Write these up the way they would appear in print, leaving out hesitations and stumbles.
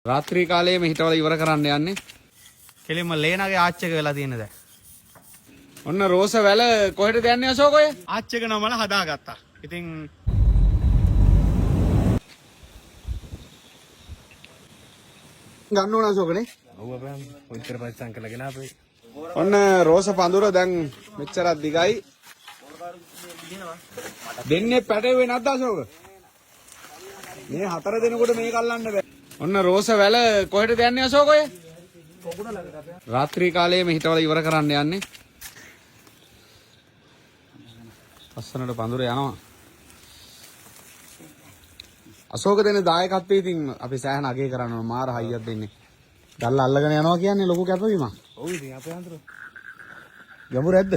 රාත්‍රී කාලයේ මේ හිටවල ඉවර කරන්න යන්නේ. කෙලින්ම ලේනාගේ ආච්චක වෙලා තියෙන දැන්. ඔන්න රෝස වැල කොහෙටද යන්නේ අශෝක ඔය? ආච්චක නමල හදාගත්තා. ඉතින් ගන්න ඕන අශෝකනේ. ඔව් අපේ කොච්චර පරිස්සම් කරලා ගෙන අපේ. ඔන්න රෝස පඳුර දැන් මෙච්චරක් දිගයි. දෙන්නේ පැටවෙන්නේ නැද්ද අශෝක? මේ හතර දෙනෙකුට මේක අල්ලන්න බෑ. ඔන්න රෝස වැල කොහෙටද යන්නේ අශෝක ඔය? රාත්‍රී කාලයේ මේ හිටවල ඉවර කරන්න යන්නේ. ලස්සනට පඳුර යනවා. අශෝක දෙන දායකත්වයේ ඉතින් අපි සෑහන අගය කරන්න ඕන. මාර හයියක් දෙන්නේ. ගල්ල අල්ලගෙන යනවා කියන්නේ ලොකු කැපවීමක්. ඔව් ඉතින් අපේ අන්තර. ගැඹුර ඇද්ද?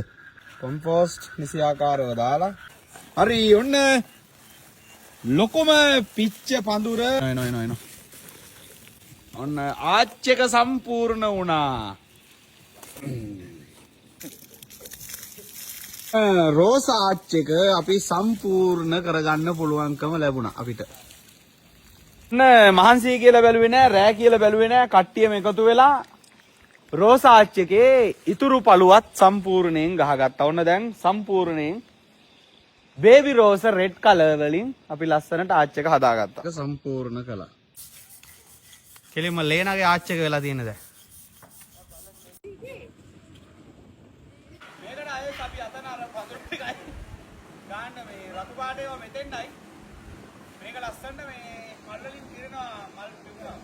කොම්පෝස්ට් නිසි ආකාරව දාලා. හරි ඔන්න ලොකුම පිච්ච පඳුර එනවා. ඔන්න ආච්චක සම්පූර්ණ වුණා. රෝස ආච්චක අපි සම්පූර්ණ කරගන්න පුළුවන්කම ලැබුණා අපිට. මහන්සි කියලා බැලුවේ නෑ, රෑ කියලා බැලුවේ නෑ. කට්ටියම එකතු වෙලා රෝස ආච්චකේ ඉතුරු පළුවත් සම්පූර්ණයෙන් ගහගත්තා. ඔන්න දැන් සම්පූර්ණයෙන් බේබි රෝස රෙඩ් කලර් වලින් අපි ලස්සනට ආච්චක හදාගත්තා. ඒක සම්පූර්ණ කළා. කෙලින්ම ලේනාගේ ආච්චක වෙලා තියෙන දැන්. මේකට ආයෙත් අපි අතන අර පඳුරු ටිකයි ගන්න මේ රතු පාට ඒවා මෙතෙන්යි. මේක ලස්සනට මේ මල් වලින් පිරෙනවා මල් පිපුණා.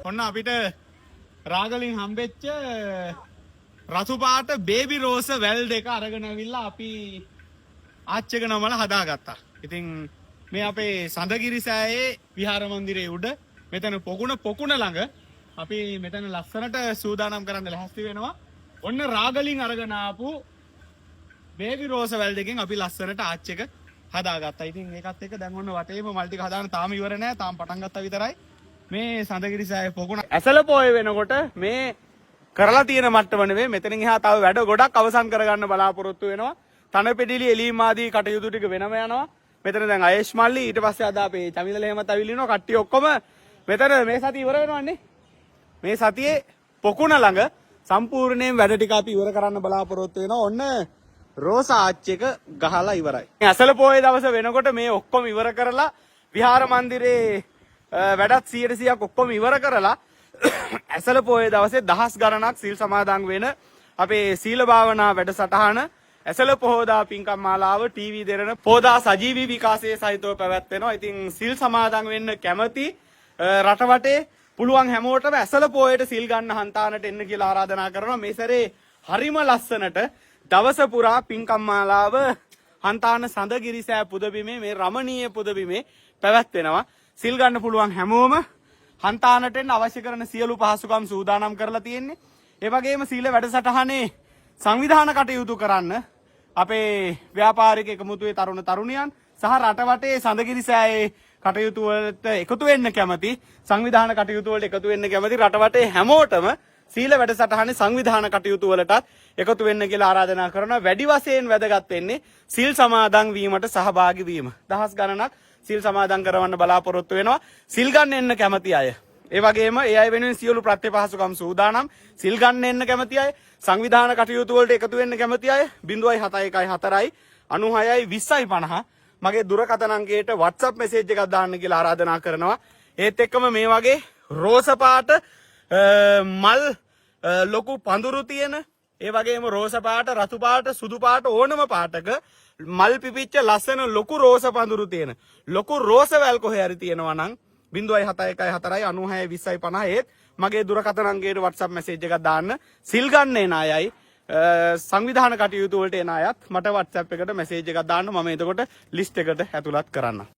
ඔන්න අපිට රාගලින් හම්බෙච්ච රතු පාට බේබි රෝස වැල් දෙක අරගෙන අවිල්ලා අපි ආච්චක නමල හදාගත්තා. ඉතින් මේ අපේ සඳගිරි සෑයේ විහාර මන්දිරයේ උඩ මෙතන පොකුණ ළඟ අපි මෙතන ලස්සනට සූදානම් කරන්න ලැහැස්ති වෙනවා. ඔන්න රාගලින් අරගෙන ආපු බේබි රෝස වැල් දෙකෙන් අපි ලස්සනට ආච්චක හදාගත්තා. ඉතින් ඒකත් එක්ක දැන් ඔන්න වටේම මල් ටික හදාන තාම ඉවර නෑ. තාම පටන් ගත්තා විතරයි. මේ සඳගිරි සෑය පොකුණ ඇසල පොය වෙනකොට මේ කරලා තියෙන මට්ටම නෙවෙයි, මෙතනින් එහා තව වැඩ ගොඩක් අවසන් කරගන්න බලාපොරොත්තු වෙනවා. තනපෙඩිලි එලීම් ආදී කටයුතු ටික වෙනම යනවා. මෙතන දැන් අයේෂ් මල්ලි ඊට පස්සේ අද අපේ චමිලල එහෙමත් අවිලිනවා. කට්ටිය ඔක්කොම මෙතන මේ සතිය ඉවර වෙනවන්නේ. මේ සතියේ පොකුණ ළඟ සම්පූර්ණයෙන් වැඩ ටික අපි ඉවර කරන්න බලාපොරොත්තු වෙනවා. ඔන්න රෝස ආච්චක ගහලා ඉවරයි. ඇසල පොයේ දවස වෙනකොට මේ ඔක්කොම ඉවර කරලා විහාර මන්දිරේ වැඩත් 100%ක් ඔක්කොම ඉවර කරලා ඇසල පොයේ දවසේ දහස් ගණනක් සීල් සමාදන් වෙන අපේ සීල භාවනා වැඩසටහන ඇසල පොහෝදා පින්කම් මාලාව ටීවී දෙරණ පොහෝදා සජීවී විකාශයේ සහිතව පැවැත්වෙනවා. ඉතින් සීල් සමාදන් වෙන්න කැමති රටවටේ පුළුවන් හැමෝටම ඇසල පොයේට සීල් ගන්න හන්තානට එන්න කියලා ආරාධනා කරනවා. මේ සැරේ හරිම ලස්සනට දවස පුරා පින්කම් මාලාව හන්තාන සඳගිරිසෑ පුදබිමේ මේ රමණීය පුදබිමේ පැවැත්වෙනවා. සිල් ගන්න පුළුවන් හැමෝම හන්තානට එන්න අවශ්‍ය කරන සියලු පහසුකම් සූදානම් කරලා තියෙන්නේ. ඒ වගේම සීල වැඩසටහනේ සංවිධාන කටයුතු කරන්න අපේ ව්‍යාපාරික එකමුතුවේ තරුණ තරුණියන් සහ රටවටේ සඳගිරිසෑයේ කටයුතු වලට එකතු වෙන්න කැමති, සංවිධාන කටයුතු වලට එකතු වෙන්න කැමති රටවටේ හැමෝටම සීල වැඩසටහනේ සංවිධාන කටයුතු වලටත් එකතු වෙන්න කියලා ආරාධනා කරනවා. වැඩි වශයෙන් වැදගත් වෙන්නේ සීල් සමාදන් වීමට සහභාගී වීම. දහස් ගණනක් සීල් සමාදන් කරවන්න බලාපොරොත්තු වෙනවා. සිල් ගන්න එන්න කැමති අය. ඒ වගේම ඒ අය වෙනුවෙන් සියලු ප්‍රත්‍යපහසුකම් සූදානම්. සිල් ගන්න එන්න කැමති අය, සංවිධාන කටයුතු වලට එකතු වෙන්න කැමති අය 07114 96 2050 මගේ දුරකථන අංකයට WhatsApp message එකක් දාන්න කියලා ආරාධනා කරනවා. ඒත් එක්කම මේ වගේ රෝස පාට මල් ලොකු පඳුරු තියෙන, ඒ වගේම රෝස පාට, රතු පාට, සුදු පාට ඕනම පාටක මල් පිපිච්ච ලස්සන ලොකු රෝස පඳුරු තියෙන ලොකු රෝස වැල් කොහේ හරි තියෙනවා නම් 07114 96 2050 ඒත් මගේ දුරකථන අංකයට WhatsApp message එකක් දාන්න. සිල් ගන්න එන අයයි සංවිධාන කටයුතු වලට එන අයත් මට WhatsApp එකට message එකක් දාන්න. මම එතකොට list එකට ඇතුළත් කරන්නම්.